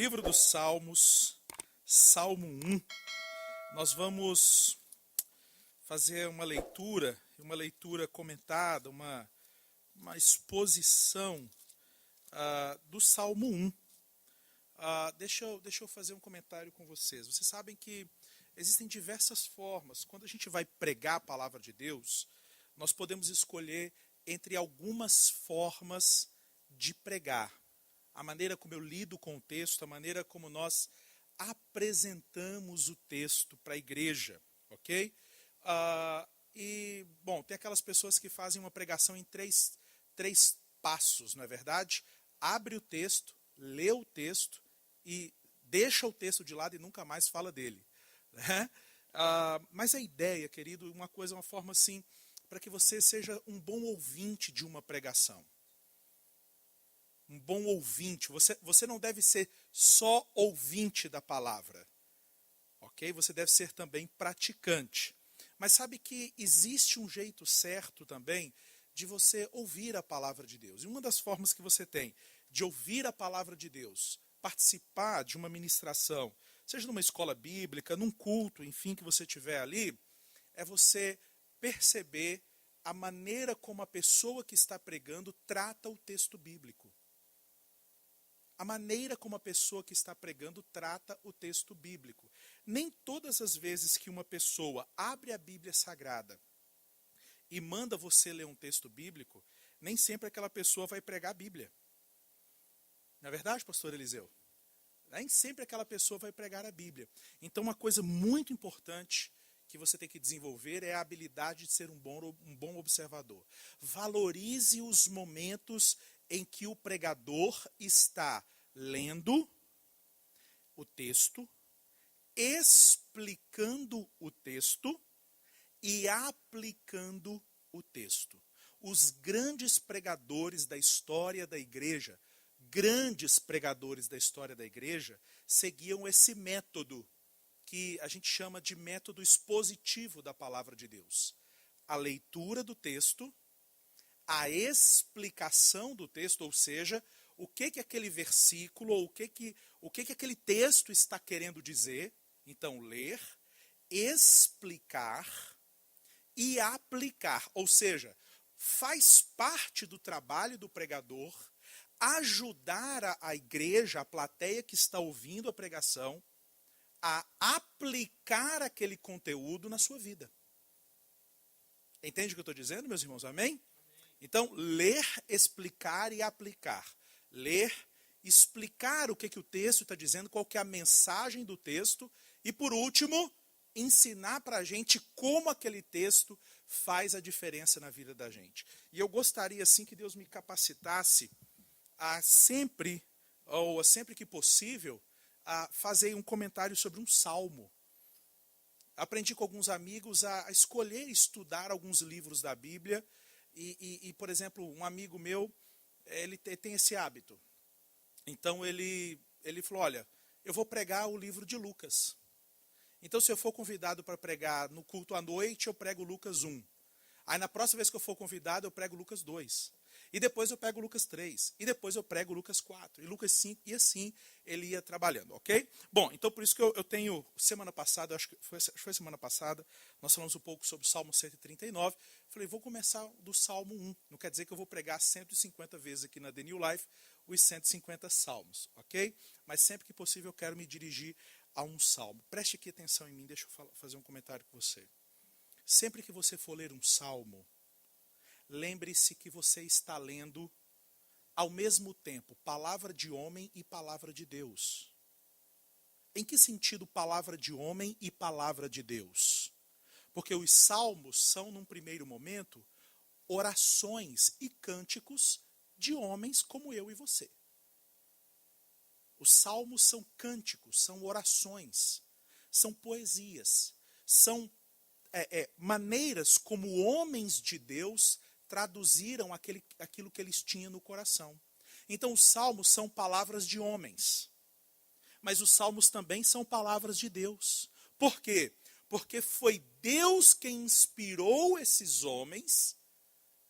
Livro dos Salmos, Salmo 1. Nós vamos fazer uma leitura comentada, uma exposição do Salmo 1. Deixa eu fazer um comentário com vocês. Vocês sabem que existem diversas formas. Quando a gente vai pregar a palavra de Deus, nós podemos escolher entre algumas formas de pregar. A maneira como eu lido com o texto, a maneira como nós apresentamos o texto para a igreja, ok? Tem aquelas pessoas que fazem uma pregação em três passos, não é verdade? Abre o texto, lê o texto e deixa o texto de lado e nunca mais fala dele. Né? Mas a ideia, querido, uma forma assim, para que você seja um bom ouvinte de uma pregação. Um bom ouvinte. Você não deve ser só ouvinte da palavra. Ok? Você deve ser também praticante. Mas sabe que existe um jeito certo também de você ouvir a palavra de Deus. E uma das formas que você tem de ouvir a palavra de Deus, participar de uma ministração, seja numa escola bíblica, num culto, enfim, que você tiver ali, é você perceber a maneira como a pessoa que está pregando trata o texto bíblico. A maneira como a pessoa que está pregando trata o texto bíblico. Nem todas as vezes que uma pessoa abre a Bíblia Sagrada e manda você ler um texto bíblico, nem sempre aquela pessoa vai pregar a Bíblia. Não é verdade, pastor Eliseu? Nem sempre aquela pessoa vai pregar a Bíblia. Então, uma coisa muito importante que você tem que desenvolver é a habilidade de ser um bom observador. Valorize os momentos em que o pregador está lendo o texto, explicando o texto e aplicando o texto. Os grandes pregadores da história da igreja, seguiam esse método que a gente chama de método expositivo da palavra de Deus. A leitura do texto, a explicação do texto, ou seja, o que aquele versículo, ou o que aquele texto está querendo dizer. Então, ler, explicar e aplicar. Ou seja, faz parte do trabalho do pregador ajudar a igreja, a plateia que está ouvindo a pregação, a aplicar aquele conteúdo na sua vida. Entende o que eu estou dizendo, meus irmãos? Amém? Então, ler, explicar e aplicar. Ler, explicar o que o texto está dizendo, qual que é a mensagem do texto. E, por último, ensinar para a gente como aquele texto faz a diferença na vida da gente. E eu gostaria, assim, que Deus me capacitasse a sempre que possível, a fazer um comentário sobre um salmo. Aprendi com alguns amigos a escolher estudar alguns livros da Bíblia. E, por exemplo, um amigo meu, ele tem esse hábito. Então, ele falou, olha, eu vou pregar o livro de Lucas. Então, se eu for convidado para pregar no culto à noite, eu prego Lucas 1. Aí, na próxima vez que eu for convidado, eu prego Lucas 2. E depois eu pego Lucas 3. E depois eu prego Lucas 4. E Lucas 5. E assim ele ia trabalhando, ok? Bom, então por isso que eu tenho, semana passada, acho que foi semana passada, nós falamos um pouco sobre o Salmo 139. Falei, vou começar do Salmo 1. Não quer dizer que eu vou pregar 150 vezes aqui na The New Life os 150 salmos, ok? Mas sempre que possível eu quero me dirigir a um salmo. Preste aqui atenção em mim, deixa eu fazer um comentário com você. Sempre que você for ler um salmo, lembre-se que você está lendo, ao mesmo tempo, palavra de homem e palavra de Deus. Em que sentido palavra de homem e palavra de Deus? Porque os salmos são, num primeiro momento, orações e cânticos de homens como eu e você. Os salmos são cânticos, são orações, são poesias, são maneiras como homens de Deus traduziram aquilo que eles tinham no coração. Então, os salmos são palavras de homens. Mas os salmos também são palavras de Deus. Por quê? Porque foi Deus quem inspirou esses homens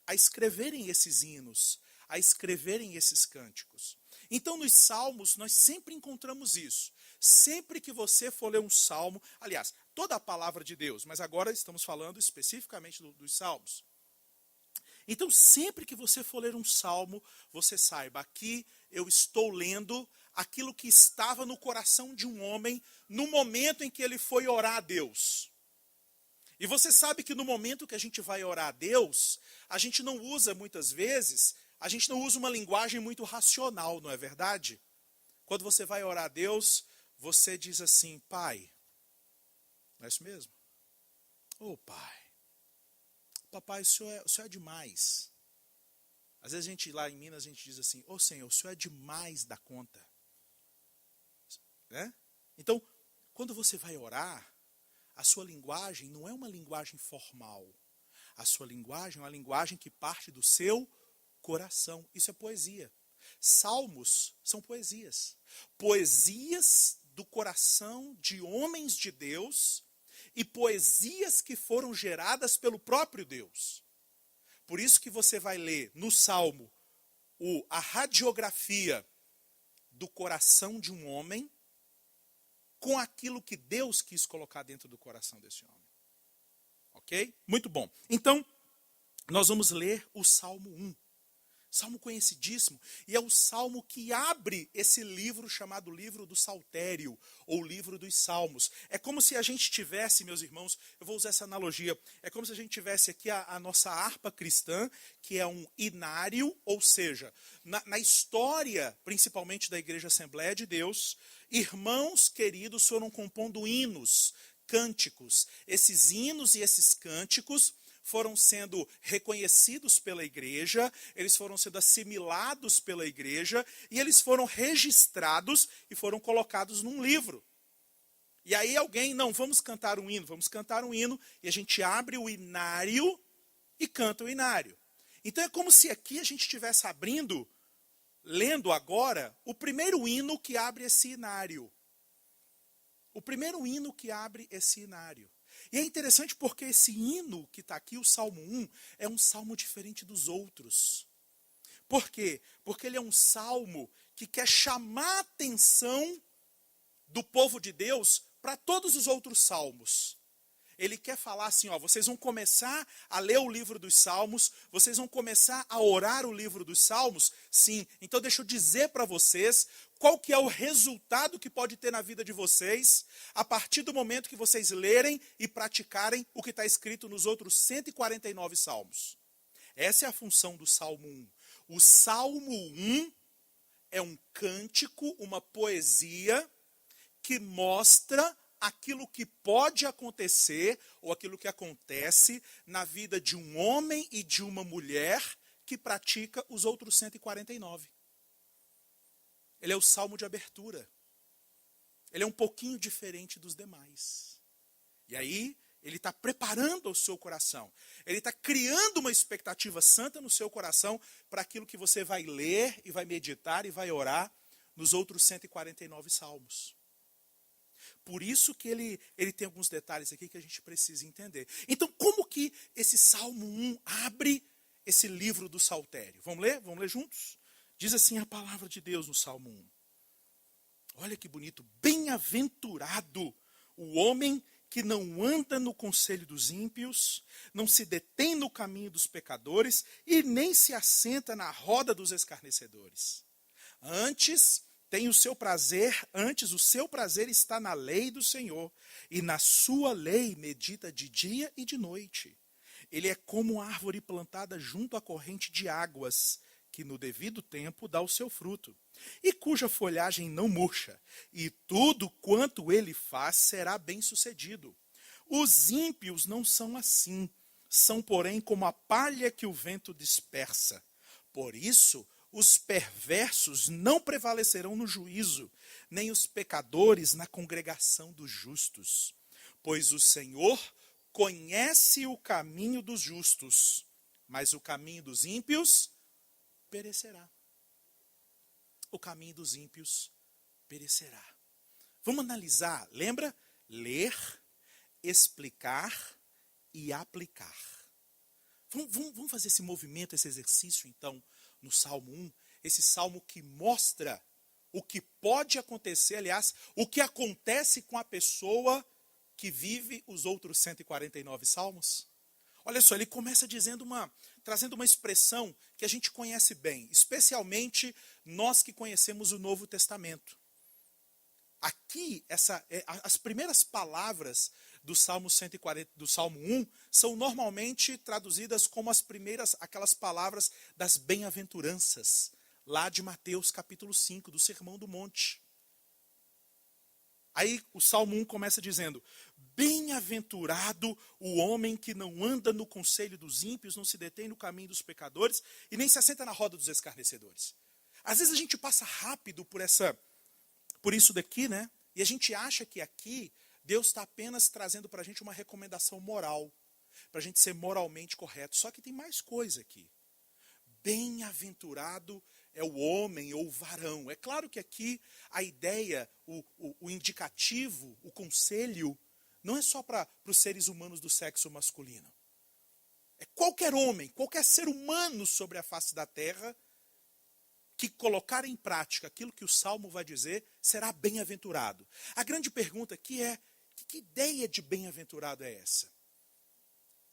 a escreverem esses hinos, a escreverem esses cânticos. Então, nos salmos, nós sempre encontramos isso. Sempre que você for ler um salmo, aliás, toda a palavra de Deus, mas agora estamos falando especificamente dos salmos. Então, sempre que você for ler um salmo, você saiba, aqui eu estou lendo aquilo que estava no coração de um homem no momento em que ele foi orar a Deus. E você sabe que no momento que a gente vai orar a Deus, a gente não usa muitas vezes, a gente não usa uma linguagem muito racional, não é verdade? Quando você vai orar a Deus, você diz assim, Pai, não é isso mesmo? Ô Pai, papai, o senhor é demais. Às vezes a gente lá em Minas, a gente diz assim, ô Senhor, o senhor é demais da conta. Né? Então, quando você vai orar, a sua linguagem não é uma linguagem formal. A sua linguagem é uma linguagem que parte do seu coração. Isso é poesia. Salmos são poesias. Poesias do coração de homens de Deus e poesias que foram geradas pelo próprio Deus. Por isso que você vai ler no Salmo a radiografia do coração de um homem com aquilo que Deus quis colocar dentro do coração desse homem. Ok? Muito bom. Então, nós vamos ler o Salmo 1. Salmo conhecidíssimo. E é o salmo que abre esse livro chamado livro do Saltério, ou livro dos Salmos. É como se a gente tivesse, meus irmãos, eu vou usar essa analogia, é como se a gente tivesse aqui a nossa harpa cristã, que é um inário, ou seja, na história, principalmente da Igreja Assembleia de Deus, irmãos queridos foram compondo hinos, cânticos. Esses hinos e esses cânticos foram sendo reconhecidos pela igreja, eles foram sendo assimilados pela igreja, e eles foram registrados e foram colocados num livro. E aí alguém, não, vamos cantar um hino, e a gente abre o inário e canta o inário. Então é como se aqui a gente estivesse abrindo, lendo agora, o primeiro hino que abre esse inário. O primeiro hino que abre esse inário. E é interessante porque esse hino que está aqui, o Salmo 1, é um salmo diferente dos outros. Por quê? Porque ele é um salmo que quer chamar a atenção do povo de Deus para todos os outros salmos. Ele quer falar assim, ó, vocês vão começar a ler o livro dos Salmos, vocês vão começar a orar o livro dos Salmos? Sim, então deixa eu dizer para vocês qual que é o resultado que pode ter na vida de vocês a partir do momento que vocês lerem e praticarem o que está escrito nos outros 149 Salmos. Essa é a função do Salmo 1. O Salmo 1 é um cântico, uma poesia que mostra aquilo que pode acontecer, ou aquilo que acontece na vida de um homem e de uma mulher que pratica os outros 149. Ele é o salmo de abertura. Ele é um pouquinho diferente dos demais. E aí, ele está preparando o seu coração. Ele está criando uma expectativa santa no seu coração para aquilo que você vai ler e vai meditar e vai orar nos outros 149 salmos. Por isso que ele tem alguns detalhes aqui que a gente precisa entender. Então, como que esse Salmo 1 abre esse livro do Saltério? Vamos ler? Vamos ler juntos? Diz assim a palavra de Deus no Salmo 1. Olha que bonito. Bem-aventurado o homem que não anda no conselho dos ímpios, não se detém no caminho dos pecadores e nem se assenta na roda dos escarnecedores. Antes o seu prazer está na lei do Senhor, e na sua lei medita de dia e de noite. Ele é como árvore plantada junto à corrente de águas, que no devido tempo dá o seu fruto, e cuja folhagem não murcha, e tudo quanto ele faz será bem-sucedido. Os ímpios não são assim, são, porém, como a palha que o vento dispersa. Por isso, os perversos não prevalecerão no juízo, nem os pecadores na congregação dos justos. Pois o Senhor conhece o caminho dos justos, mas o caminho dos ímpios perecerá. O caminho dos ímpios perecerá. Vamos analisar, lembra? Ler, explicar e aplicar. Vamos fazer esse movimento, esse exercício, então, no Salmo 1. esse salmo que mostra o que pode acontecer, aliás, o que acontece com a pessoa que vive os outros 149 salmos. Olha só, ele começa trazendo uma expressão que a gente conhece bem, especialmente nós que conhecemos o Novo Testamento. Aqui, as primeiras palavras do Salmo 140, do Salmo 1, são normalmente traduzidas como aquelas palavras das bem-aventuranças, lá de Mateus capítulo 5, do Sermão do Monte. Aí o Salmo 1 começa dizendo: bem-aventurado o homem que não anda no conselho dos ímpios, não se detém no caminho dos pecadores e nem se assenta na roda dos escarnecedores. Às vezes a gente passa rápido por isso daqui, né? E a gente acha que aqui Deus está apenas trazendo para a gente uma recomendação moral, para a gente ser moralmente correto. Só que tem mais coisa aqui. Bem-aventurado é o homem ou o varão. É claro que aqui a ideia, o indicativo, o conselho, não é só para os seres humanos do sexo masculino. É qualquer homem, qualquer ser humano sobre a face da terra que colocar em prática aquilo que o Salmo vai dizer, será bem-aventurado. A grande pergunta aqui é: que ideia de bem-aventurado é essa?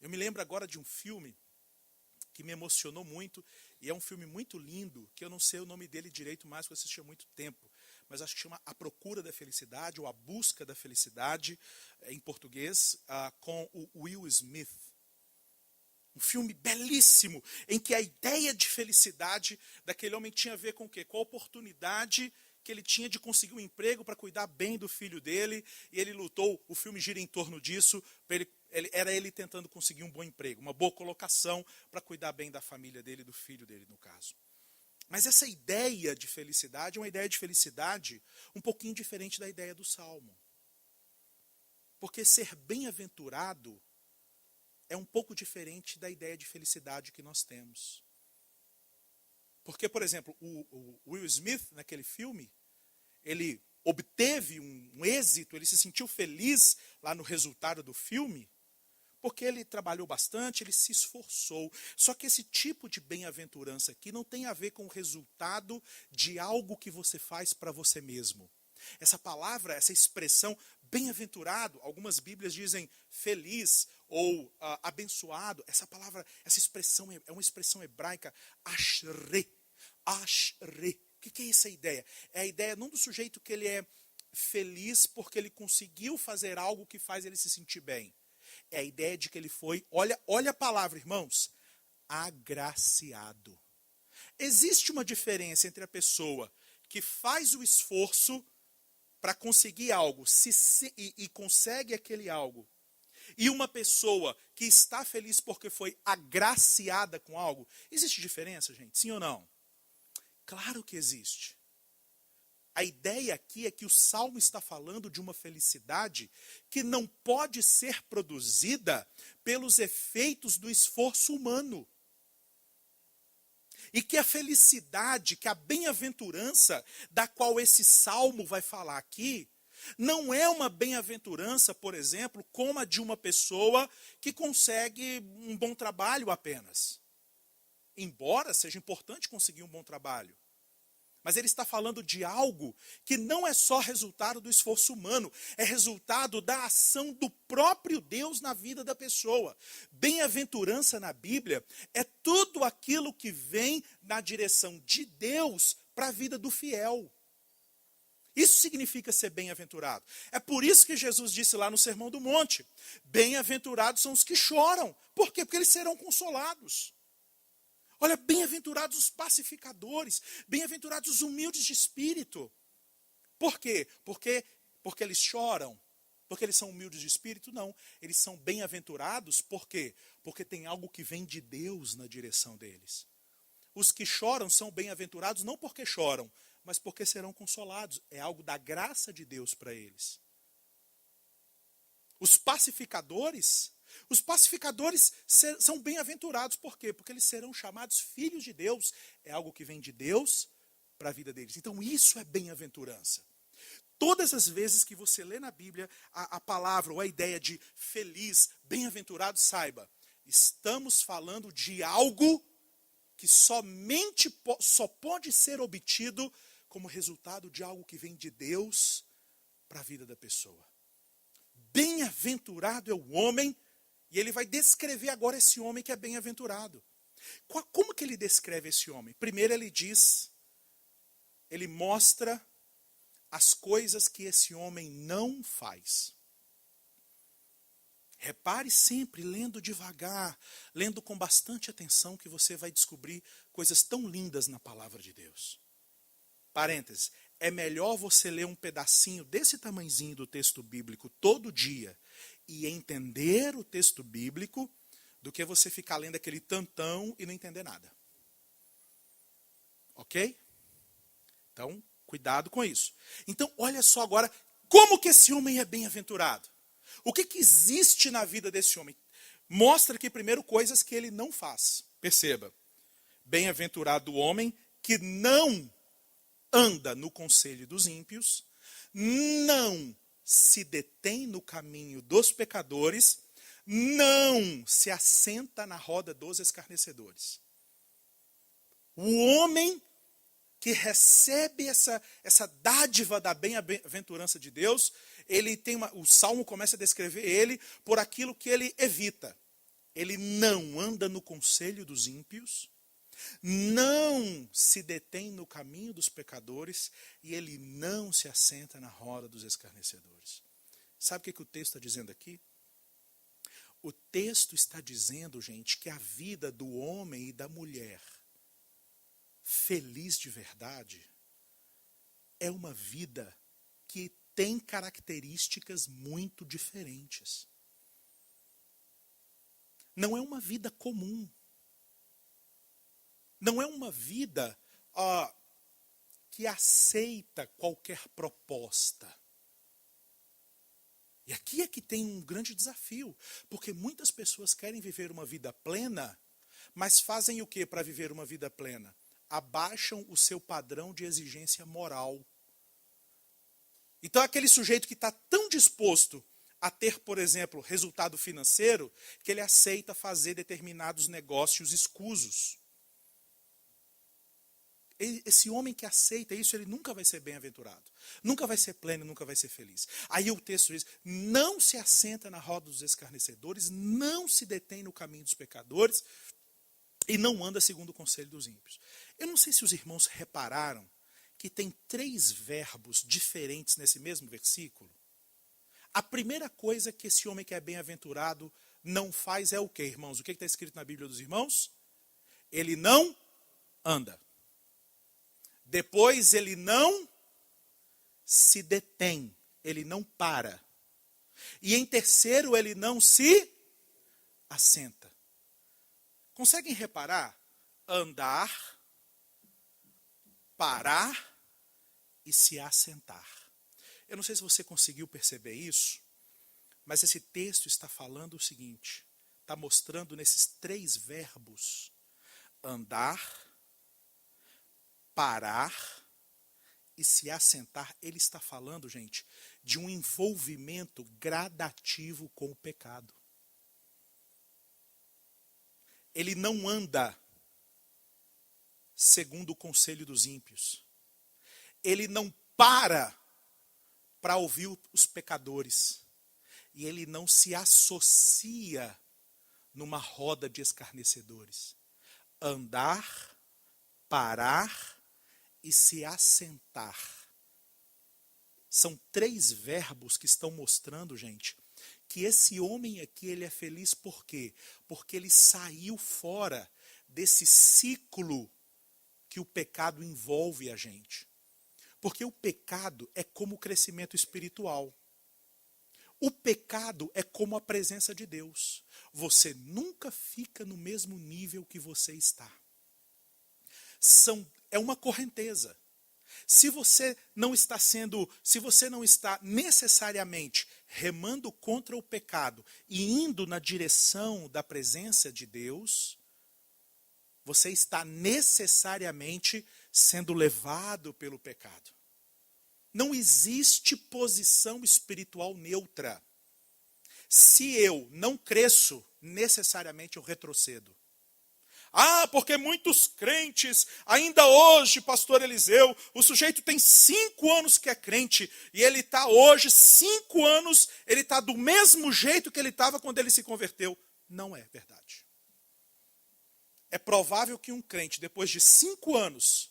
Eu me lembro agora de um filme que me emocionou muito, e é um filme muito lindo, que eu não sei o nome dele direito mais, porque eu assisti há muito tempo, mas acho que chama A Procura da Felicidade, ou A Busca da Felicidade, em português, com o Will Smith. Um filme belíssimo, em que a ideia de felicidade daquele homem tinha a ver com o quê? Com a oportunidade que ele tinha de conseguir um emprego para cuidar bem do filho dele, e ele lutou, o filme gira em torno disso, era ele tentando conseguir um bom emprego, uma boa colocação para cuidar bem da família dele, do filho dele, no caso. Mas essa ideia de felicidade é uma ideia de felicidade um pouquinho diferente da ideia do Salmo. Porque ser bem-aventurado é um pouco diferente da ideia de felicidade que nós temos. Porque, por exemplo, o Will Smith, naquele filme, ele obteve um êxito, ele se sentiu feliz lá no resultado do filme, porque ele trabalhou bastante, ele se esforçou. Só que esse tipo de bem-aventurança aqui não tem a ver com o resultado de algo que você faz para você mesmo. Essa palavra, essa expressão, bem-aventurado, algumas Bíblias dizem feliz ou abençoado. Essa palavra, essa expressão é uma expressão hebraica, ashre. Ashre. O que é essa ideia? É a ideia não do sujeito que ele é feliz porque ele conseguiu fazer algo que faz ele se sentir bem. É a ideia de que ele foi, olha a palavra, irmãos, agraciado. Existe uma diferença entre a pessoa que faz o esforço para conseguir algo e consegue aquele algo, e uma pessoa que está feliz porque foi agraciada com algo. Existe diferença, gente? Sim ou não? Claro que existe. A ideia aqui é que o Salmo está falando de uma felicidade que não pode ser produzida pelos efeitos do esforço humano. E que a felicidade, que a bem-aventurança da qual esse Salmo vai falar aqui, não é uma bem-aventurança, por exemplo, como a de uma pessoa que consegue um bom trabalho apenas. Embora seja importante conseguir um bom trabalho. Mas ele está falando de algo que não é só resultado do esforço humano, é resultado da ação do próprio Deus na vida da pessoa. Bem-aventurança na Bíblia é tudo aquilo que vem na direção de Deus para a vida do fiel. Isso significa ser bem-aventurado. É por isso que Jesus disse lá no Sermão do Monte: bem-aventurados são os que choram. Por quê? Porque eles serão consolados. Olha, bem-aventurados os pacificadores, bem-aventurados os humildes de espírito. Por quê? Porque eles choram, porque eles são humildes de espírito? Não, eles são bem-aventurados, por quê? Porque tem algo que vem de Deus na direção deles. Os que choram são bem-aventurados não porque choram, mas porque serão consolados. É algo da graça de Deus para eles. Os pacificadores são bem-aventurados. Por quê? Porque eles serão chamados filhos de Deus. É algo que vem de Deus para a vida deles. Então isso é bem-aventurança. Todas as vezes que você lê na Bíblia a palavra ou a ideia de feliz, bem-aventurado, saiba, estamos falando de algo que só pode ser obtido como resultado de algo que vem de Deus para a vida da pessoa. Bem-aventurado é o homem, e ele vai descrever agora esse homem que é bem-aventurado. Como que ele descreve esse homem? Primeiro ele mostra as coisas que esse homem não faz. Repare sempre, lendo devagar, lendo com bastante atenção, que você vai descobrir coisas tão lindas na palavra de Deus. Parênteses, é melhor você ler um pedacinho desse tamanhozinho do texto bíblico todo dia e entender o texto bíblico do que você ficar lendo aquele tantão e não entender nada. Ok? Então, cuidado com isso. Então, olha só agora como que esse homem é bem-aventurado. O que existe na vida desse homem? Mostra aqui primeiro coisas que ele não faz. Perceba, bem-aventurado o homem que não anda no conselho dos ímpios, não se detém no caminho dos pecadores, não se assenta na roda dos escarnecedores. O homem que recebe essa dádiva da bem-aventurança de Deus, o Salmo começa a descrever ele por aquilo que ele evita. Ele não anda no conselho dos ímpios, não se detém no caminho dos pecadores e ele não se assenta na roda dos escarnecedores. Sabe o que o texto está dizendo aqui? O texto está dizendo, gente, que a vida do homem e da mulher feliz de verdade é uma vida que tem características muito diferentes. Não é uma vida comum. Não é uma vida que aceita qualquer proposta. E aqui é que tem um grande desafio, porque muitas pessoas querem viver uma vida plena, mas fazem o que para viver uma vida plena? Abaixam o seu padrão de exigência moral. Então aquele sujeito que está tão disposto a ter, por exemplo, resultado financeiro, que ele aceita fazer determinados negócios escusos. Esse homem que aceita isso, ele nunca vai ser bem-aventurado. Nunca vai ser pleno, nunca vai ser feliz. Aí o texto diz, não se assenta na roda dos escarnecedores, não se detém no caminho dos pecadores e não anda segundo o conselho dos ímpios. Eu não sei se os irmãos repararam que tem 3 verbos diferentes nesse mesmo versículo. A primeira coisa que esse homem que é bem-aventurado não faz é o quê, irmãos? O que está escrito na Bíblia dos irmãos? Ele não anda. Depois ele não se detém, ele não para. E em terceiro, ele não se assenta. Conseguem reparar? Andar, parar e se assentar. Eu não sei se você conseguiu perceber isso, mas esse texto está falando o seguinte, está mostrando nesses 3 verbos, andar, parar e se assentar, ele está falando, gente, de um envolvimento gradativo com o pecado. Ele não anda segundo o conselho dos ímpios. Ele não para ouvir os pecadores. E ele não se associa numa roda de escarnecedores. Andar, parar e se assentar. São 3 verbos que estão mostrando, gente, que esse homem aqui, ele é feliz por quê? Porque ele saiu fora desse ciclo que o pecado envolve a gente. Porque o pecado é como o crescimento espiritual. O pecado é como a presença de Deus. Você nunca fica no mesmo nível que você está. É uma correnteza. Se você não está necessariamente remando contra o pecado e indo na direção da presença de Deus, você está necessariamente sendo levado pelo pecado. Não existe posição espiritual neutra. Se eu não cresço, necessariamente eu retrocedo. Ah, porque muitos crentes, ainda hoje, pastor Eliseu, o sujeito tem 5 anos que é crente, e ele está hoje, 5 anos, ele está do mesmo jeito que ele estava quando ele se converteu. Não é verdade. É provável que um crente, depois de 5 anos,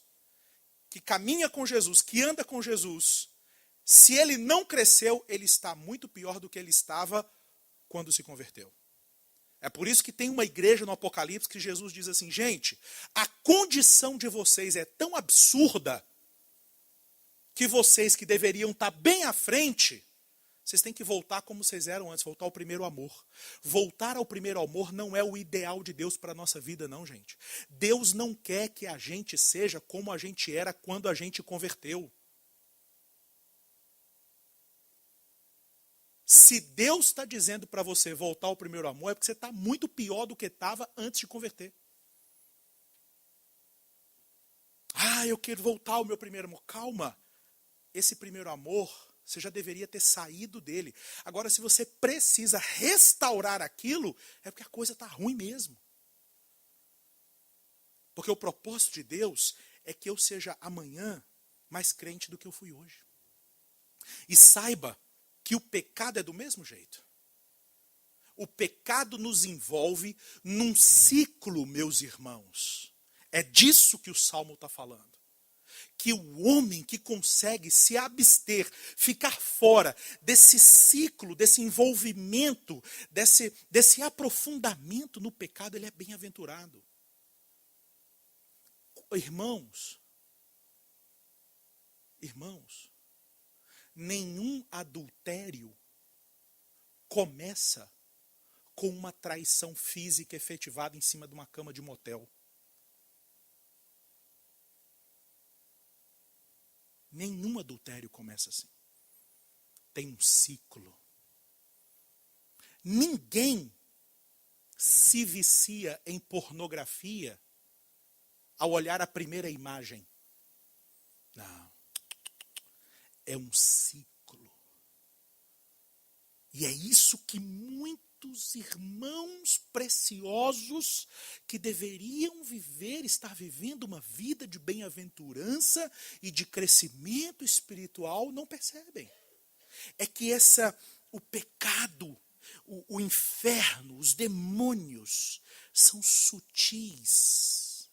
que caminha com Jesus, que anda com Jesus, se ele não cresceu, ele está muito pior do que ele estava quando se converteu. É por isso que tem uma igreja no Apocalipse que Jesus diz assim, gente, a condição de vocês é tão absurda que vocês que deveriam estar bem à frente, vocês têm que voltar como vocês eram antes, voltar ao primeiro amor. Voltar ao primeiro amor não é o ideal de Deus para a nossa vida, não, gente. Deus não quer que a gente seja como a gente era quando a gente converteu. Se Deus está dizendo para você voltar ao primeiro amor, é porque você está muito pior do que estava antes de converter. Ah, eu quero voltar ao meu primeiro amor. Calma. Esse primeiro amor, você já deveria ter saído dele. Agora, se você precisa restaurar aquilo, é porque a coisa está ruim mesmo. Porque o propósito de Deus é que eu seja amanhã mais crente do que eu fui hoje. E saiba que o pecado é do mesmo jeito. O pecado nos envolve num ciclo, meus irmãos. É disso que o Salmo está falando. Que o homem que consegue se abster, ficar fora desse ciclo, desse envolvimento, desse aprofundamento no pecado, ele é bem-aventurado. Irmãos, nenhum adultério começa com uma traição física efetivada em cima de uma cama de motel. Nenhum adultério começa assim. Tem um ciclo. Ninguém se vicia em pornografia ao olhar a primeira imagem. Não. É um ciclo. E é isso que muitos irmãos preciosos que deveriam estar vivendo uma vida de bem-aventurança e de crescimento espiritual não percebem. É que o pecado, o inferno, os demônios são sutis.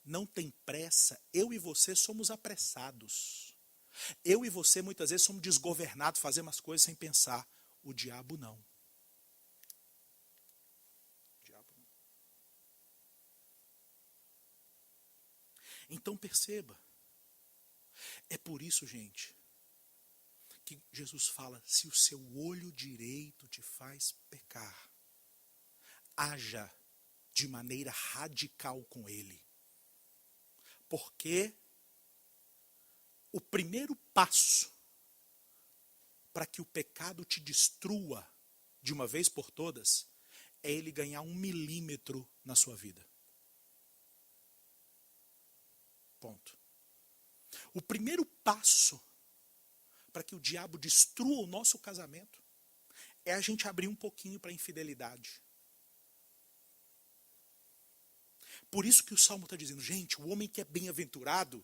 Não tem pressa. Eu e você somos apressados. Eu e você muitas vezes somos desgovernados, fazemos as coisas sem pensar. O diabo não. Então perceba. É por isso, gente, que Jesus fala, se o seu olho direito te faz pecar, haja de maneira radical com ele. Porque o primeiro passo para que o pecado te destrua de uma vez por todas é ele ganhar 1 milímetro na sua vida. Ponto. O primeiro passo para que o diabo destrua o nosso casamento é a gente abrir um pouquinho para a infidelidade. Por isso que o Salmo está dizendo, gente, o homem que é bem-aventurado,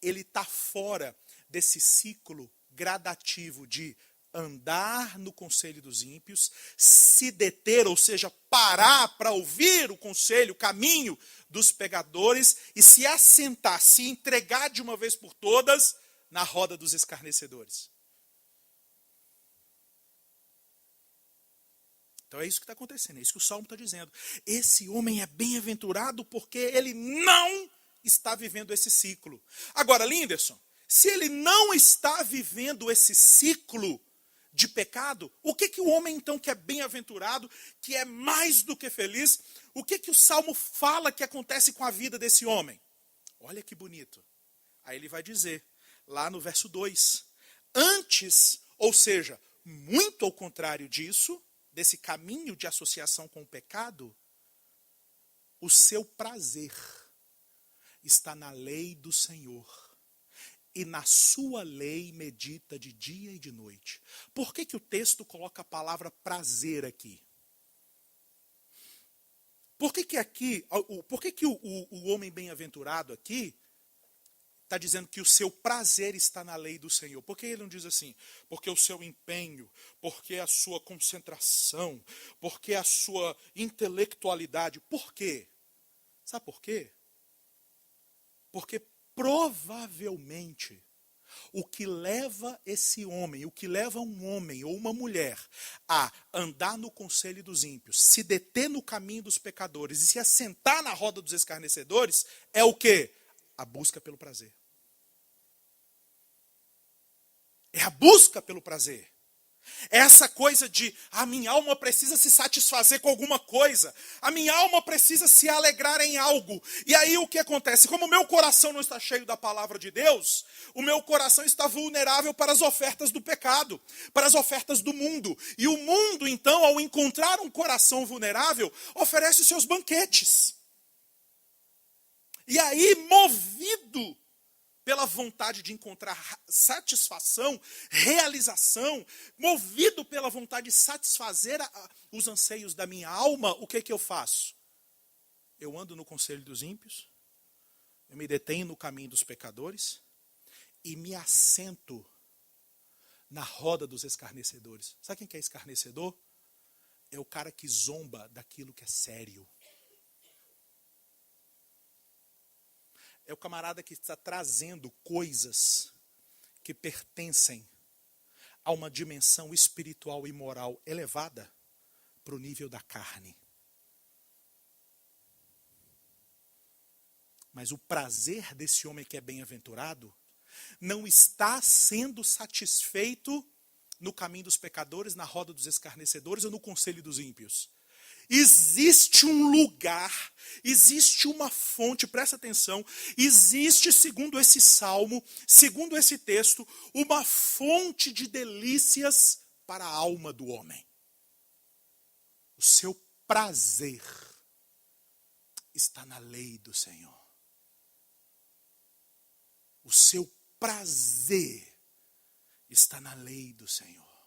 ele está fora desse ciclo gradativo de andar no conselho dos ímpios, se deter, ou seja, parar para ouvir o conselho, o caminho dos pecadores e se assentar, se entregar de uma vez por todas na roda dos escarnecedores. Então é isso que está acontecendo, é isso que o Salmo está dizendo. Esse homem é bem-aventurado porque ele não está vivendo esse ciclo. Agora, Linderson, se ele não está vivendo esse ciclo de pecado, o que o homem então que é bem-aventurado, que é mais do que feliz, o que o Salmo fala que acontece com a vida desse homem? Olha que bonito. Aí ele vai dizer, lá no verso 2, antes, ou seja, muito ao contrário disso, desse caminho de associação com o pecado, o seu prazer está na lei do Senhor. E na sua lei medita de dia e de noite. Por que o texto coloca a palavra prazer aqui? Por que o homem bem-aventurado aqui está dizendo que o seu prazer está na lei do Senhor? Por que ele não diz assim? Porque o seu empenho, porque a sua concentração, porque a sua intelectualidade. Por quê? Sabe por quê? Porque provavelmente o que leva esse homem, o que leva um homem ou uma mulher a andar no conselho dos ímpios, se deter no caminho dos pecadores e se assentar na roda dos escarnecedores, é o quê? A busca pelo prazer. É a busca pelo prazer. É essa coisa de a minha alma precisa se satisfazer com alguma coisa. A minha alma precisa se alegrar em algo. E aí o que acontece? Como o meu coração não está cheio da palavra de Deus, o meu coração está vulnerável para as ofertas do pecado, para as ofertas do mundo. E o mundo, então, ao encontrar um coração vulnerável, oferece os seus banquetes. E aí, movido pela vontade de encontrar satisfação, realização, movido pela vontade de satisfazer os anseios da minha alma, o que eu faço? Eu ando no conselho dos ímpios, eu me detenho no caminho dos pecadores e me assento na roda dos escarnecedores. Sabe quem que é escarnecedor? É o cara que zomba daquilo que é sério. É o camarada que está trazendo coisas que pertencem a uma dimensão espiritual e moral elevada para o nível da carne. Mas o prazer desse homem que é bem-aventurado não está sendo satisfeito no caminho dos pecadores, na roda dos escarnecedores ou no conselho dos ímpios. Existe um lugar, existe uma fonte, presta atenção, existe, segundo esse salmo, segundo esse texto, uma fonte de delícias para a alma do homem. O seu prazer está na lei do Senhor. O seu prazer está na lei do Senhor.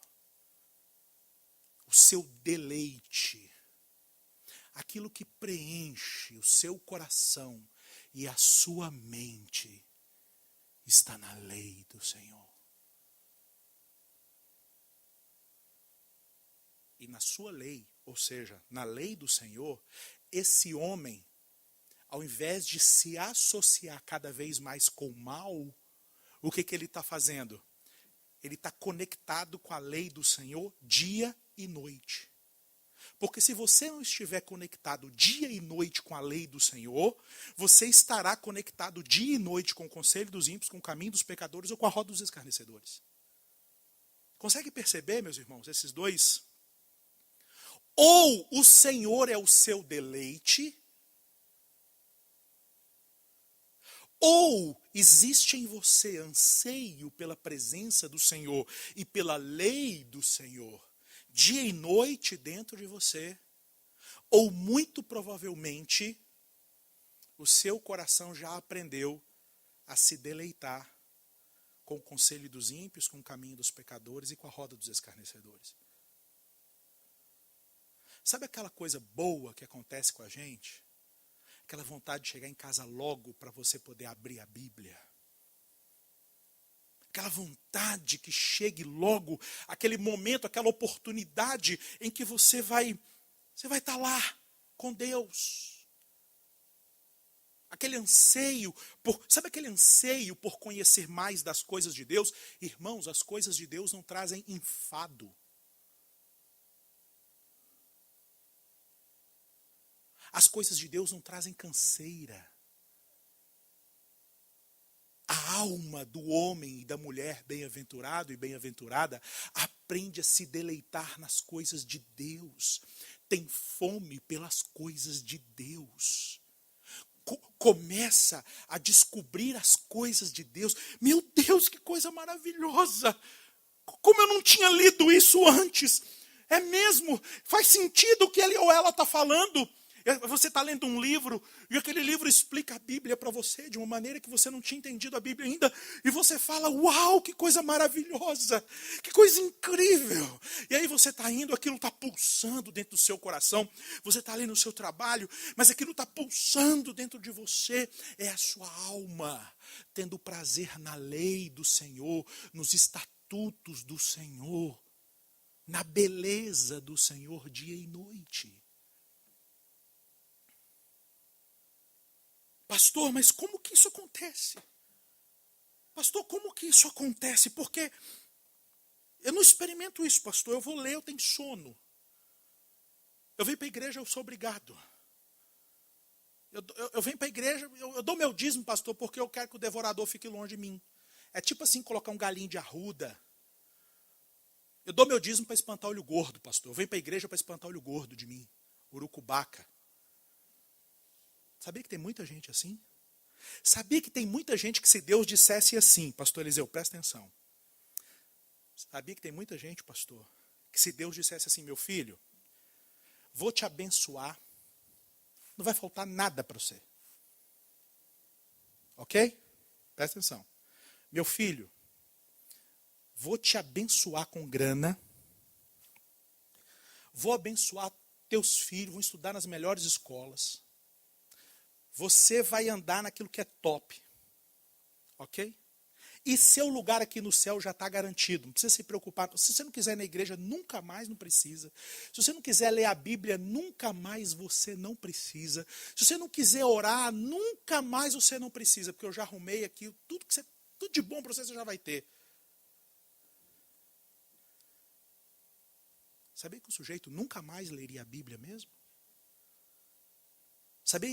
O seu deleite, aquilo que preenche o seu coração e a sua mente, está na lei do Senhor. E na sua lei, ou seja, na lei do Senhor, esse homem, ao invés de se associar cada vez mais com o mal, o que ele está fazendo? Ele está conectado com a lei do Senhor dia e noite. Porque se você não estiver conectado dia e noite com a lei do Senhor, você estará conectado dia e noite com o conselho dos ímpios, com o caminho dos pecadores ou com a roda dos escarnecedores. Consegue perceber, meus irmãos, esses dois? Ou o Senhor é o seu deleite, ou existe em você anseio pela presença do Senhor e pela lei do Senhor, dia e noite dentro de você, ou muito provavelmente o seu coração já aprendeu a se deleitar com o conselho dos ímpios, com o caminho dos pecadores e com a roda dos escarnecedores. Sabe aquela coisa boa que acontece com a gente? Aquela vontade de chegar em casa logo para você poder abrir a Bíblia. Aquela vontade que chegue logo, aquele momento, aquela oportunidade em que você vai estar lá com Deus. Aquele anseio, sabe aquele anseio por conhecer mais das coisas de Deus? Irmãos, as coisas de Deus não trazem enfado. As coisas de Deus não trazem canseira. A alma do homem e da mulher bem-aventurado e bem-aventurada aprende a se deleitar nas coisas de Deus. Tem fome pelas coisas de Deus. Começa a descobrir as coisas de Deus. Meu Deus, que coisa maravilhosa! Como eu não tinha lido isso antes. É mesmo? Faz sentido o que ele ou ela está falando. Você está lendo um livro e aquele livro explica a Bíblia para você de uma maneira que você não tinha entendido a Bíblia ainda. E você fala, uau, que coisa maravilhosa, que coisa incrível. E aí você está indo, aquilo está pulsando dentro do seu coração. Você está ali no seu trabalho, mas aquilo está pulsando dentro de você. É a sua alma tendo prazer na lei do Senhor, nos estatutos do Senhor, na beleza do Senhor dia e noite. Pastor, mas como que isso acontece? Pastor, como que isso acontece? Porque eu não experimento isso, pastor. Eu vou ler, eu tenho sono. Eu venho para a igreja, eu sou obrigado. Eu venho para a igreja, eu dou meu dízimo, pastor, porque eu quero que o devorador fique longe de mim. É tipo assim, colocar um galinho de arruda. Eu dou meu dízimo para espantar olho gordo, pastor. Eu venho para a igreja para espantar olho gordo de mim. Urucubaca. Sabia que tem muita gente assim? Sabia que tem muita gente que se Deus dissesse assim, pastor Eliseu, presta atenção. Sabia que tem muita gente, pastor, que se Deus dissesse assim, meu filho, vou te abençoar, não vai faltar nada para você. Ok? Presta atenção. Meu filho, vou te abençoar com grana, vou abençoar teus filhos, vão estudar nas melhores escolas. Você vai andar naquilo que é top. Ok? E seu lugar aqui no céu já está garantido. Não precisa se preocupar. Se você não quiser ir na igreja, nunca mais não precisa. Se você não quiser ler a Bíblia, nunca mais você não precisa. Se você não quiser orar, nunca mais você não precisa. Porque eu já arrumei aqui tudo de bom para você, você já vai ter. Sabia que o sujeito nunca mais leria a Bíblia mesmo?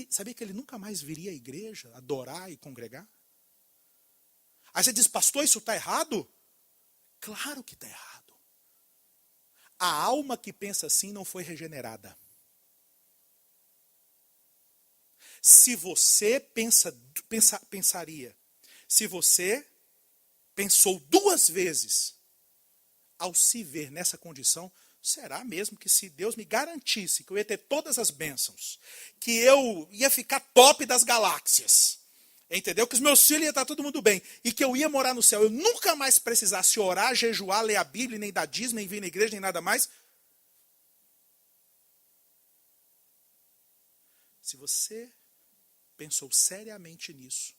Sabia que ele nunca mais viria à igreja, adorar e congregar? Aí você diz, pastor, isso está errado? Claro que está errado. A alma que pensa assim não foi regenerada. Se você pensaria, se você pensou 2 vezes ao se ver nessa condição, será mesmo que se Deus me garantisse que eu ia ter todas as bênçãos, que eu ia ficar top das galáxias, entendeu? Que os meus filhos iam estar todo mundo bem, e que eu ia morar no céu, eu nunca mais precisasse orar, jejuar, ler a Bíblia, nem dar dízimo, nem vir na igreja, nem nada mais. Se você pensou seriamente nisso,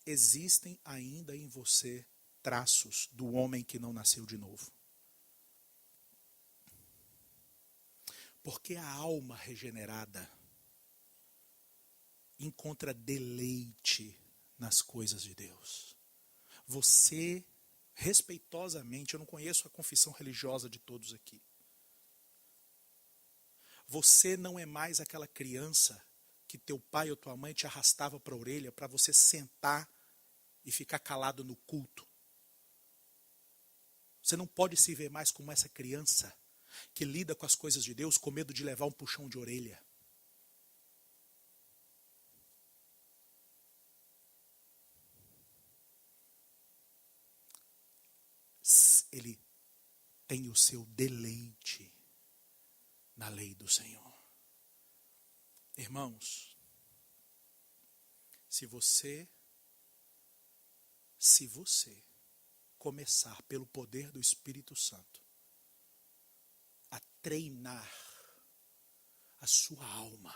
existem ainda em você traços do homem que não nasceu de novo. Porque a alma regenerada encontra deleite nas coisas de Deus. Você, respeitosamente, eu não conheço a confissão religiosa de todos aqui. Você não é mais aquela criança que teu pai ou tua mãe te arrastava para a orelha para você sentar e ficar calado no culto. Você não pode se ver mais como essa criança que lida com as coisas de Deus com medo de levar um puxão de orelha. Ele tem o seu deleite na lei do Senhor. Irmãos, se você começar pelo poder do Espírito Santo a treinar a sua alma,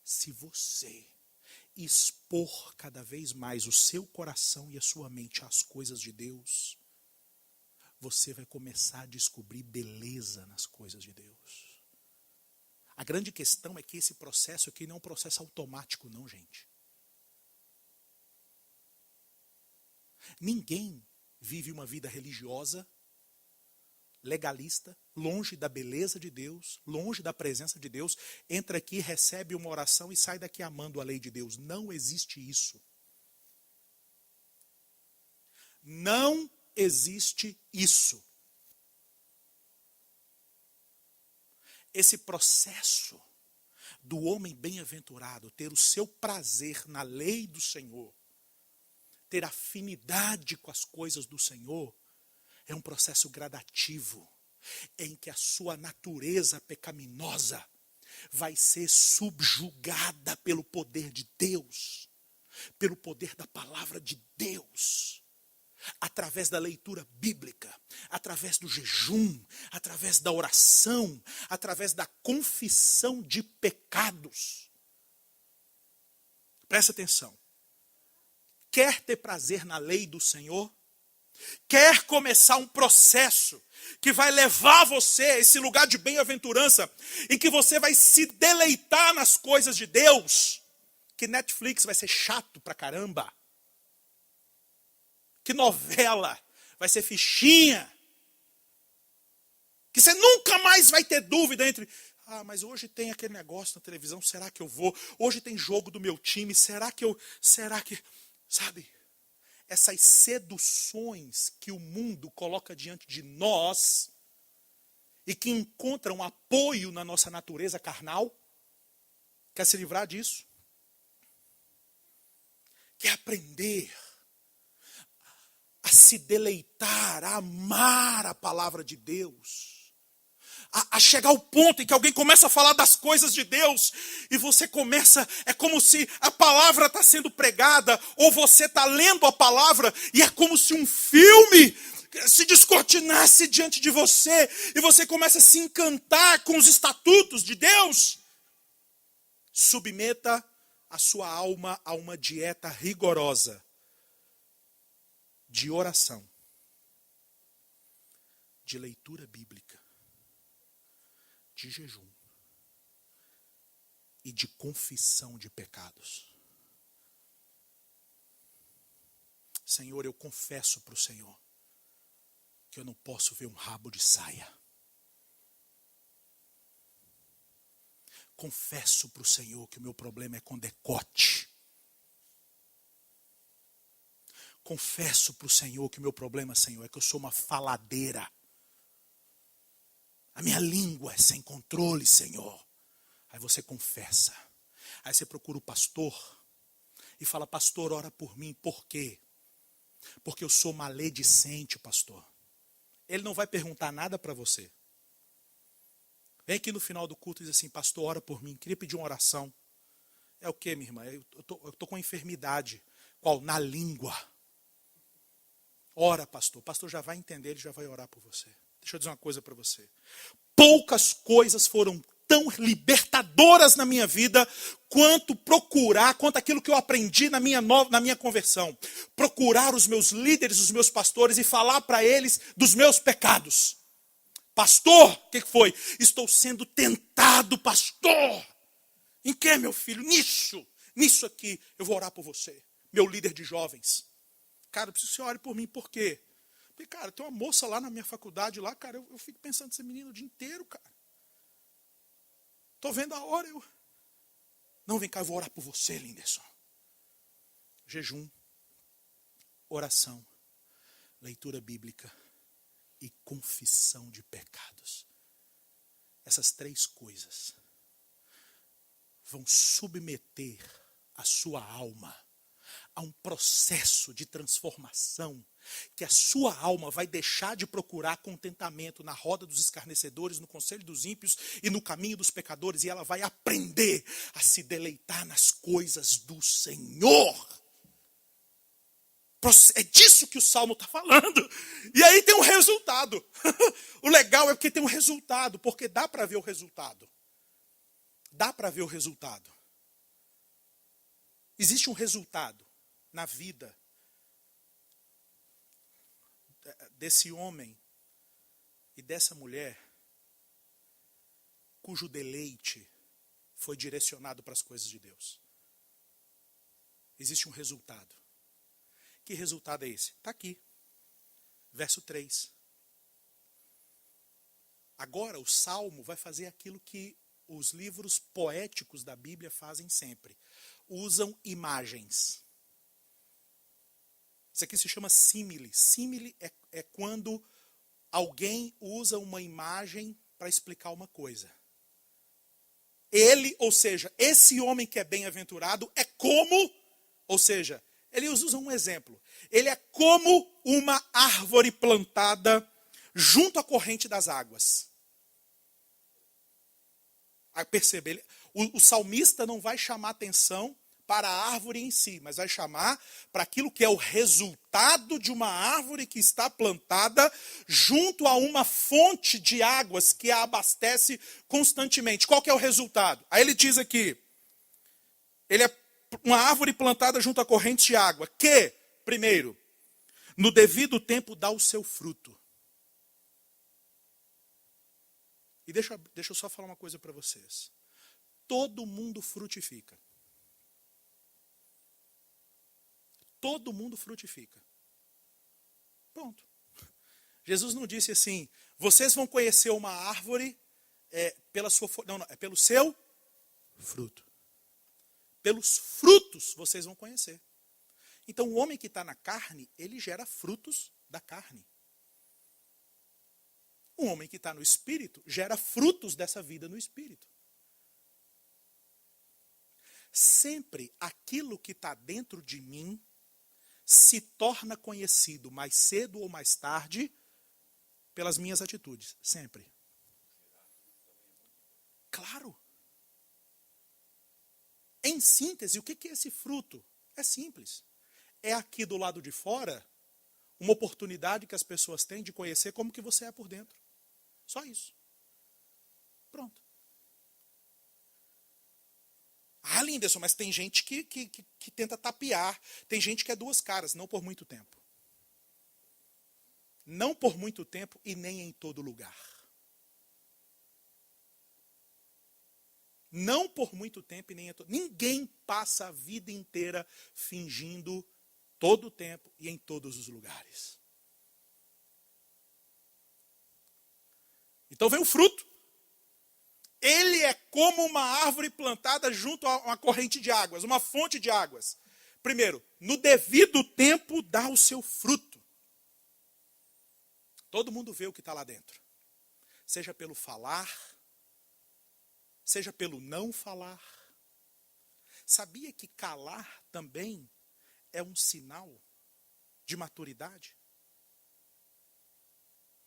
se você expor cada vez mais o seu coração e a sua mente às coisas de Deus, você vai começar a descobrir beleza nas coisas de Deus. A grande questão é que esse processo aqui não é um processo automático, não, gente. Ninguém vive uma vida religiosa, legalista, longe da beleza de Deus, longe da presença de Deus, entra aqui, recebe uma oração e sai daqui amando a lei de Deus. Não existe isso. Não existe isso. Esse processo do homem bem-aventurado ter o seu prazer na lei do Senhor, ter afinidade com as coisas do Senhor, é um processo gradativo. em que a sua natureza pecaminosa vai ser subjugada pelo poder de Deus, pelo poder da palavra de Deus, através da leitura bíblica, através do jejum, através da oração, através da confissão de pecados. Presta atenção. Quer ter prazer na lei do Senhor? Quer começar um processo que vai levar você a esse lugar de bem-aventurança, em que você vai se deleitar nas coisas de Deus? Que Netflix vai ser chato pra caramba. Que novela vai ser fichinha. Que você nunca mais vai ter dúvida entre... mas hoje tem aquele negócio na televisão, será que eu vou? Hoje tem jogo do meu time, será que... Sabe? Essas seduções que o mundo coloca diante de nós e que encontram apoio na nossa natureza carnal. Quer se livrar disso? Quer aprender a se deleitar, a amar a palavra de Deus? A chegar ao ponto em que alguém começa a falar das coisas de Deus e você começa, é como se a palavra está sendo pregada ou você está lendo a palavra e é como se um filme se descortinasse diante de você e você começa a se encantar com os estatutos de Deus. Submeta a sua alma a uma dieta rigorosa de oração, de leitura bíblica, de jejum e de confissão de pecados. Senhor, eu confesso para o Senhor que eu não posso ver um rabo de saia. Confesso para o Senhor que o meu problema é com decote. Confesso para o Senhor que o meu problema, Senhor, é que eu sou uma faladeira. A minha língua é sem controle, Senhor. Aí você confessa. Aí você procura o pastor e fala, pastor, ora por mim. Por quê? Porque eu sou maledicente, pastor. Ele não vai perguntar nada para você. Vem aqui no final do culto e diz assim, pastor, ora por mim. Queria pedir uma oração. É o quê, minha irmã? Eu tô com uma enfermidade. Qual? Na língua. Ora, pastor. O pastor já vai entender, ele já vai orar por você. Deixa eu dizer uma coisa para você. Poucas coisas foram tão libertadoras na minha vida quanto aquilo que eu aprendi na minha conversão. Procurar os meus líderes, os meus pastores e falar para eles dos meus pecados. Pastor, o que foi? Estou sendo tentado, pastor. Em que, meu filho? Nisso aqui, eu vou orar por você. Meu líder de jovens. Cara, eu preciso que você ore por mim, por quê? Porque, cara, tem uma moça lá na minha faculdade, lá, cara, eu fico pensando nessa menina o dia inteiro, cara. Tô vendo a hora, Não, vem cá, eu vou orar por você, Linderson. Jejum, oração, leitura bíblica e confissão de pecados. Essas 3 coisas vão submeter a sua alma a um processo de transformação, que a sua alma vai deixar de procurar contentamento na roda dos escarnecedores, no conselho dos ímpios e no caminho dos pecadores, e ela vai aprender a se deleitar nas coisas do Senhor. É disso que o Salmo está falando. E aí tem um resultado. O legal é que tem um resultado, porque dá para ver o resultado. Dá para ver o resultado. Existe um resultado na vida desse homem e dessa mulher cujo deleite foi direcionado para as coisas de Deus. Existe um resultado. Que resultado é esse? Está aqui. Verso 3. Agora o Salmo vai fazer aquilo que os livros poéticos da Bíblia fazem sempre. Usam imagens. Isso aqui se chama símile. Símile é quando alguém usa uma imagem para explicar uma coisa. Ele, ou seja, esse homem que é bem-aventurado é como, ou seja, eles usam um exemplo. Ele é como uma árvore plantada junto à corrente das águas. Aí percebe, o salmista não vai chamar atenção para a árvore em si, mas vai chamar para aquilo que é o resultado de uma árvore que está plantada junto a uma fonte de águas que a abastece constantemente. Qual que é o resultado? Aí ele diz aqui, ele é uma árvore plantada junto a corrente de água, que, primeiro, no devido tempo dá o seu fruto. E deixa eu só falar uma coisa para vocês. Todo mundo frutifica. Todo mundo frutifica. Pronto. Jesus não disse assim, vocês vão conhecer uma árvore pela sua... Não, é pelo seu fruto. Pelos frutos vocês vão conhecer. Então o homem que está na carne, ele gera frutos da carne. Um homem que está no espírito gera frutos dessa vida no espírito. Sempre aquilo que está dentro de mim se torna conhecido mais cedo ou mais tarde pelas minhas atitudes. Sempre. Claro. Em síntese, o que é esse fruto? É simples. É aqui do lado de fora uma oportunidade que as pessoas têm de conhecer como que você é por dentro. Só isso. Pronto. Ah, Linderson, mas tem gente que tenta tapear. Tem gente que é duas caras, não por muito tempo. Não por muito tempo e nem em todo lugar. Não por muito tempo e nem em todo... Ninguém passa a vida inteira fingindo todo o tempo e em todos os lugares. Então vem o fruto. Ele é como uma árvore plantada junto a uma corrente de águas, uma fonte de águas. Primeiro, no devido tempo dá o seu fruto. Todo mundo vê o que está lá dentro. Seja pelo falar, seja pelo não falar. Sabia que calar também é um sinal de maturidade?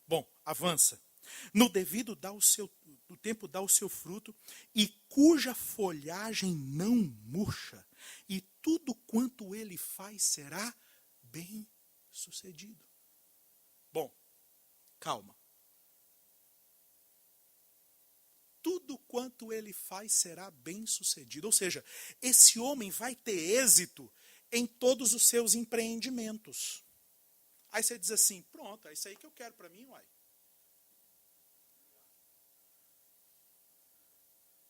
Bom, avança. No devido tempo dá o seu fruto, e cuja folhagem não murcha, e tudo quanto ele faz será bem sucedido. Bom, calma. Tudo quanto ele faz será bem sucedido. Ou seja, esse homem vai ter êxito em todos os seus empreendimentos. Aí você diz assim, pronto, é isso aí que eu quero para mim, uai.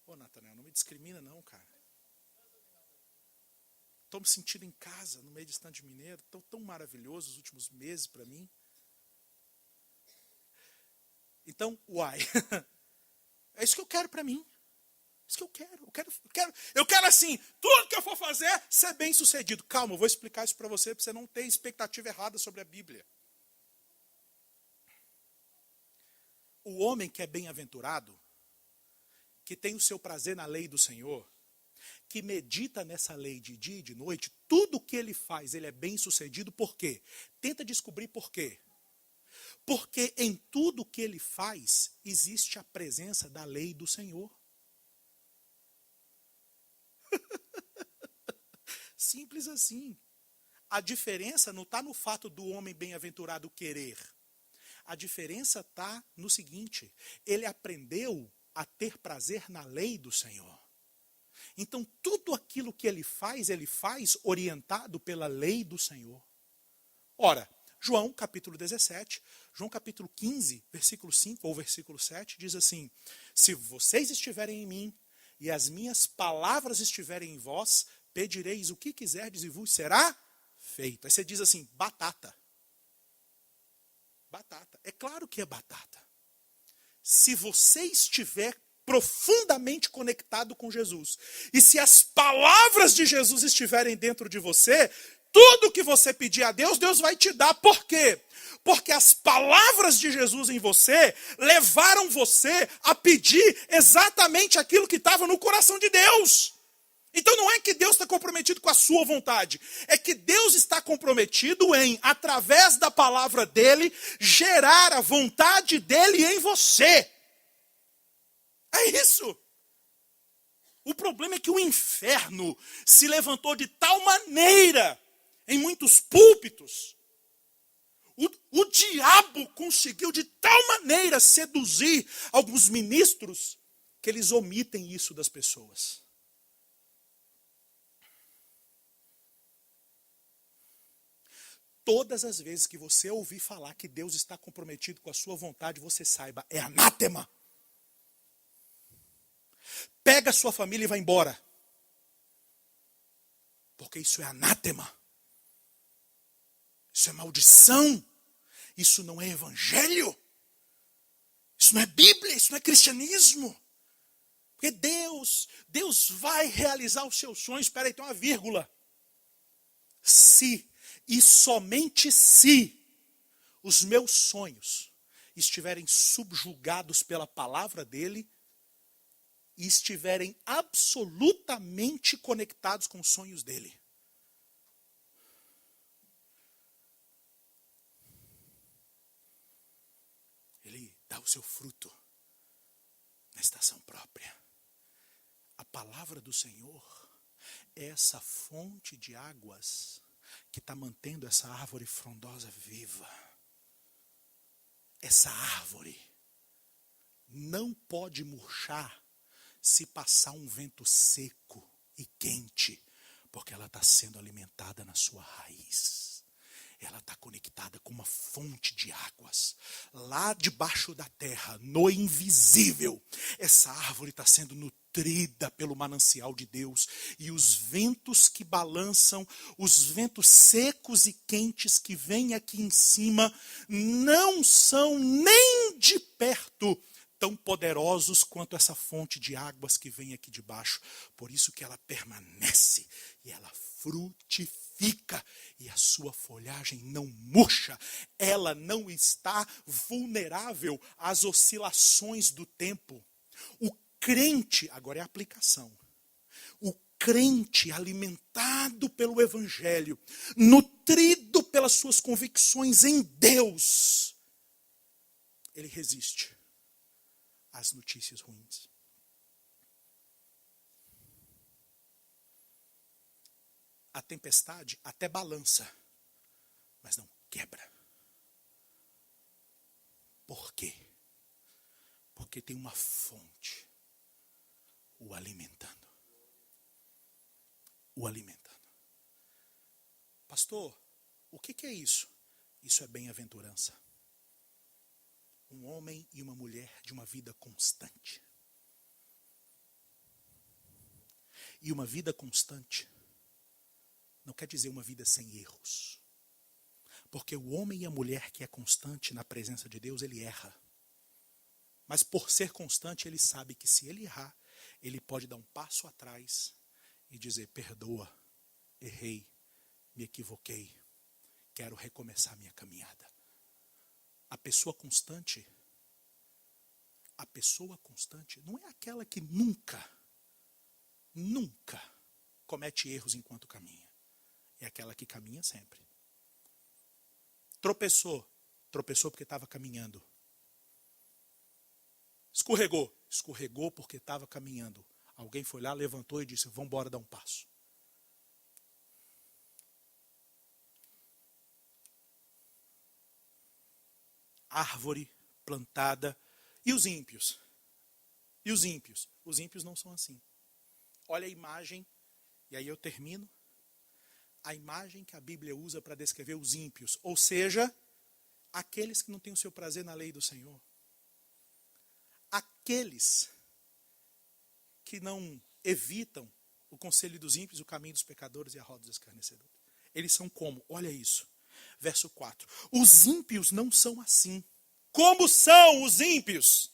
Ô, Natanael, não me discrimina não, cara. Estou me sentindo em casa, no meio de Estande Mineiro. Tão maravilhoso os últimos meses para mim. Então, uai. É isso que eu quero para mim. É isso que eu quero. Eu quero assim, tudo que eu for fazer, ser bem sucedido. Calma, eu vou explicar isso para você não ter expectativa errada sobre a Bíblia. O homem que é bem-aventurado, que tem o seu prazer na lei do Senhor, que medita nessa lei de dia e de noite, tudo que ele faz, ele é bem sucedido. Por quê? Tenta descobrir por quê. Porque em tudo que ele faz, existe a presença da lei do Senhor. Simples assim. A diferença não está no fato do homem bem-aventurado querer. A diferença está no seguinte, ele aprendeu a ter prazer na lei do Senhor. Então, tudo aquilo que ele faz orientado pela lei do Senhor. Ora, João capítulo 17, João capítulo 15, versículo 5 ou versículo 7, diz assim, se vocês estiverem em mim e as minhas palavras estiverem em vós, pedireis o que quiserdes e vos será feito. Aí você diz assim, batata. Batata. É claro que é batata. Se você estiver profundamente conectado com Jesus, e se as palavras de Jesus estiverem dentro de você, tudo que você pedir a Deus, Deus vai te dar. Por quê? Porque as palavras de Jesus em você levaram você a pedir exatamente aquilo que estava no coração de Deus. Então não é que Deus está comprometido com a sua vontade, é que Deus está comprometido em, através da palavra dele, gerar a vontade dele em você. É isso. O problema é que o inferno se levantou de tal maneira em muitos púlpitos. O diabo conseguiu de tal maneira seduzir alguns ministros que eles omitem isso das pessoas. Todas as vezes que você ouvir falar que Deus está comprometido com a sua vontade, você saiba, é anátema. Pega a sua família e vai embora. Porque isso é anátema. Isso é maldição. Isso não é evangelho. Isso não é Bíblia, isso não é cristianismo. Porque Deus vai realizar os seus sonhos. Espera aí, tem uma vírgula. Se e somente se os meus sonhos estiverem subjugados pela palavra dele e estiverem absolutamente conectados com os sonhos dele. Ele dá o seu fruto na estação própria. A palavra do Senhor é essa fonte de águas que está mantendo essa árvore frondosa viva. Essa árvore não pode murchar se passar um vento seco e quente, porque ela está sendo alimentada na sua raiz. Ela está conectada com uma fonte de águas. Lá debaixo da terra, no invisível, essa árvore está sendo nutrida pelo manancial de Deus. E os ventos que balançam, os ventos secos e quentes que vêm aqui em cima, não são nem de perto tão poderosos quanto essa fonte de águas que vem aqui de baixo. Por isso que ela permanece e ela frutifica e a sua folhagem não murcha. Ela não está vulnerável às oscilações do tempo. O crente, agora é a aplicação, o crente alimentado pelo evangelho, nutrido pelas suas convicções em Deus, ele resiste às notícias ruins. A tempestade até balança, mas não quebra. Por quê? Porque tem uma fonte o alimentando. O alimentando. Pastor, o que é isso? Isso é bem-aventurança. Um homem e uma mulher de uma vida constante. E uma vida constante não quer dizer uma vida sem erros. Porque o homem e a mulher que é constante na presença de Deus, ele erra. Mas por ser constante, ele sabe que se ele errar, ele pode dar um passo atrás e dizer, perdoa, errei, me equivoquei, quero recomeçar minha caminhada. A pessoa constante não é aquela que nunca comete erros enquanto caminha. É aquela que caminha sempre. Tropeçou porque estava caminhando. Escorregou porque estava caminhando. Alguém foi lá, levantou e disse, vamos embora dar um passo. Árvore plantada. E os ímpios? Os ímpios não são assim. Olha a imagem, e aí eu termino. A imagem que a Bíblia usa para descrever os ímpios, ou seja, aqueles que não têm o seu prazer na lei do Senhor. Aqueles que não evitam o conselho dos ímpios, o caminho dos pecadores e a roda dos escarnecedores. Eles são como? Olha isso. Verso 4. Os ímpios não são assim. Como são os ímpios?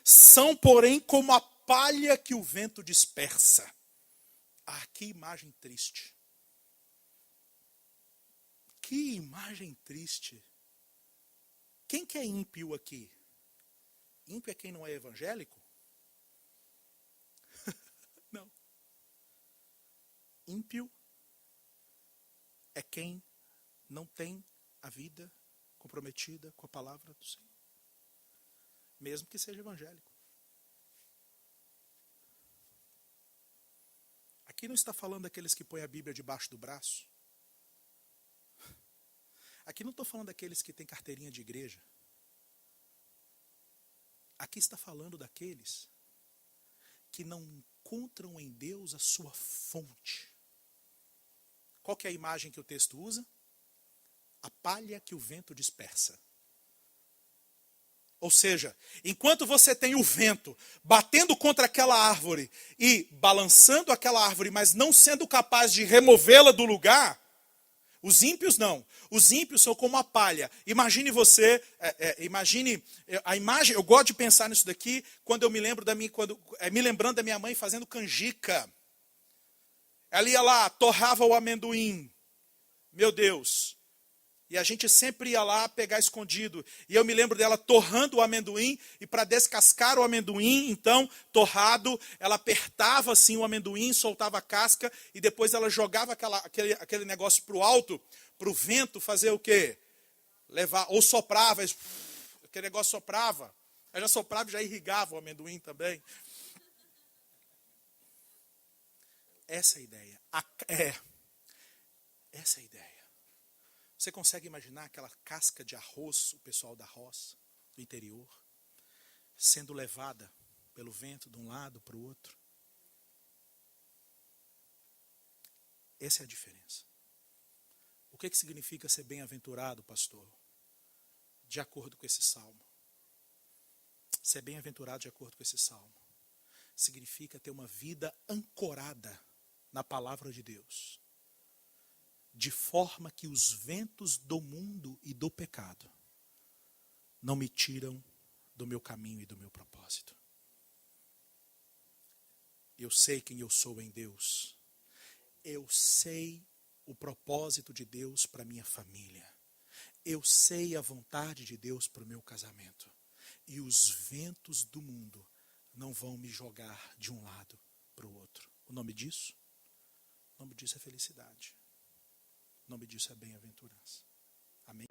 São, porém, como a palha que o vento dispersa. Ah, que imagem triste. Que imagem triste. Quem que é ímpio aqui? Ímpio é quem não é evangélico? Não. ímpio é quem não tem a vida comprometida com a palavra do Senhor, mesmo que seja evangélico. Aqui não está falando daqueles que põem a Bíblia debaixo do braço. Aqui não estou falando daqueles que têm carteirinha de igreja. Aqui está falando daqueles que não encontram em Deus a sua fonte. Qual que é a imagem que o texto usa? A palha que o vento dispersa. Ou seja, enquanto você tem o vento batendo contra aquela árvore e balançando aquela árvore, mas não sendo capaz de removê-la do lugar, os ímpios não. Os ímpios são como a palha. Imagine você, imagine a imagem. Eu gosto de pensar nisso daqui quando eu me lembro me lembrando da minha mãe fazendo canjica. Ela ia lá, torrava o amendoim. Meu Deus. E a gente sempre ia lá pegar escondido. E eu me lembro dela torrando o amendoim. E para descascar o amendoim, então, torrado, ela apertava assim o amendoim, soltava a casca. E depois ela jogava aquele negócio para o alto, para o vento fazer o quê? Levar, ou soprava. Aquele negócio soprava. Ela já soprava e já irrigava o amendoim também. Essa é a ideia. Essa é a ideia. Você consegue imaginar aquela casca de arroz, o pessoal da roça, do interior, sendo levada pelo vento de um lado para o outro? Essa é a diferença. O que significa ser bem-aventurado, pastor? De acordo com esse salmo. Ser bem-aventurado de acordo com esse salmo significa ter uma vida ancorada na palavra de Deus, de forma que os ventos do mundo e do pecado não me tiram do meu caminho e do meu propósito. Eu sei quem eu sou em Deus. Eu sei o propósito de Deus para minha família. Eu sei a vontade de Deus para o meu casamento. E os ventos do mundo não vão me jogar de um lado para o outro. O nome disso? O nome disso é felicidade. O nome disso é bem-aventurança. Amém?